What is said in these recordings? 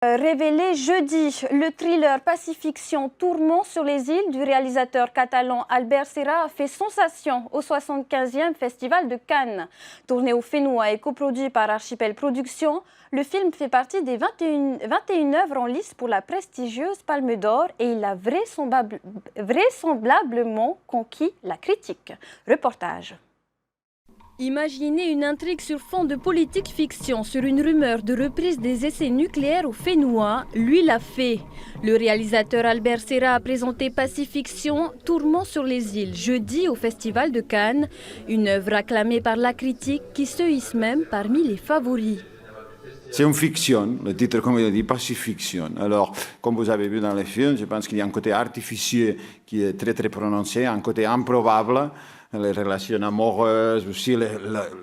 Révélé jeudi, le thriller Pacifiction Tourment sur les îles du réalisateur catalan Albert Serra a fait sensation au 75e Festival de Cannes. Tourné au Fénois et coproduit par Archipel Productions, le film fait partie des 21 œuvres en lice pour la prestigieuse Palme d'Or et il a vraisemblablement conquis la critique. Reportage. Imaginez une intrigue sur fond de politique fiction sur une rumeur de reprise des essais nucléaires au Fénois, lui l'a fait. Le réalisateur Albert Serra a présenté Pacifiction, Tourment sur les îles, jeudi au Festival de Cannes, une œuvre acclamée par la critique qui se hisse même parmi les favoris. C'est une fiction, le titre comme il dit, Pacifiction. Alors, comme vous avez vu dans les films, je pense qu'il y a un côté artificieux qui est très très prononcé, un côté improbable. Les relations amoureuses, aussi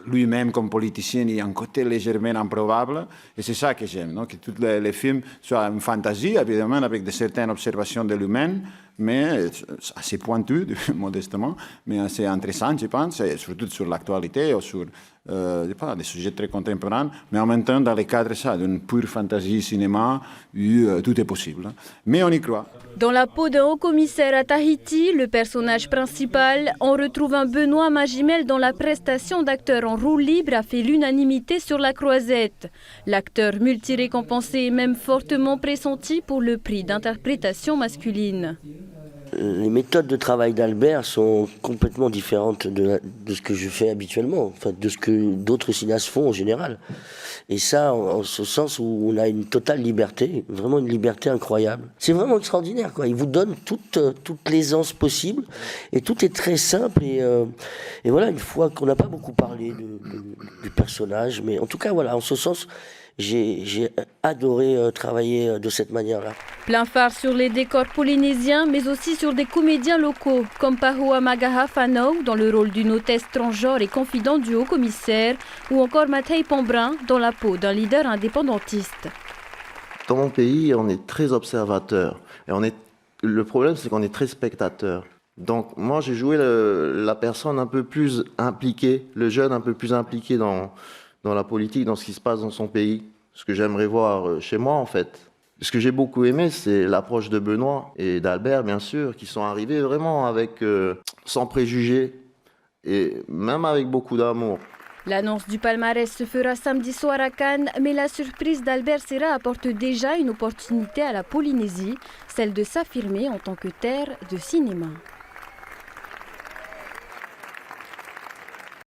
lui-même comme politicien, il y a un côté légèrement improbable. Et c'est ça que j'aime, que tous les films soient une fantaisie, évidemment, avec certaines observations de l'humain, mais assez pointues, modestement, mais assez intéressantes, je pense, et surtout sur l'actualité ou sur des sujets très contemporains, mais en même temps dans le cadre d'une pure fantaisie cinéma où tout est possible. Mais on y croit. Dans la peau d'un haut-commissaire à Tahiti, le personnage principal, on retrouve un Benoît Magimel dont la prestation d'acteur en roue libre a fait l'unanimité sur la Croisette. L'acteur multi-récompensé est même fortement pressenti pour le prix d'interprétation masculine. Les méthodes de travail d'Albert sont complètement différentes de ce que je fais habituellement, enfin, de ce que d'autres cinéastes font en général. Et ça, en ce sens où on a une totale liberté, vraiment une liberté incroyable. C'est vraiment extraordinaire, quoi. Il vous donne toute l'aisance possible et tout est très simple. Et voilà, une fois qu'on n'a pas beaucoup parlé du personnage, mais en tout cas, voilà, en ce sens, j'ai adoré travailler de cette manière-là. Plein phare sur les décors polynésiens, mais aussi sur des comédiens locaux, comme Pahua Magaha Fanou dans le rôle d'une hôtesse transgenre et confidente du haut-commissaire, ou encore Matei Pombrin dans la peau d'un leader indépendantiste. Dans mon pays, on est très observateur. Et le problème, c'est qu'on est très spectateur. Donc moi, j'ai joué la personne un peu plus impliquée, le jeune un peu plus impliqué dans la politique, dans ce qui se passe dans son pays. Ce que j'aimerais voir chez moi, en fait. Ce que j'ai beaucoup aimé, c'est l'approche de Benoît et d'Albert, bien sûr, qui sont arrivés vraiment sans préjugés et même avec beaucoup d'amour. L'annonce du palmarès se fera samedi soir à Cannes, mais la surprise d'Albert Serra apporte déjà une opportunité à la Polynésie, celle de s'affirmer en tant que terre de cinéma.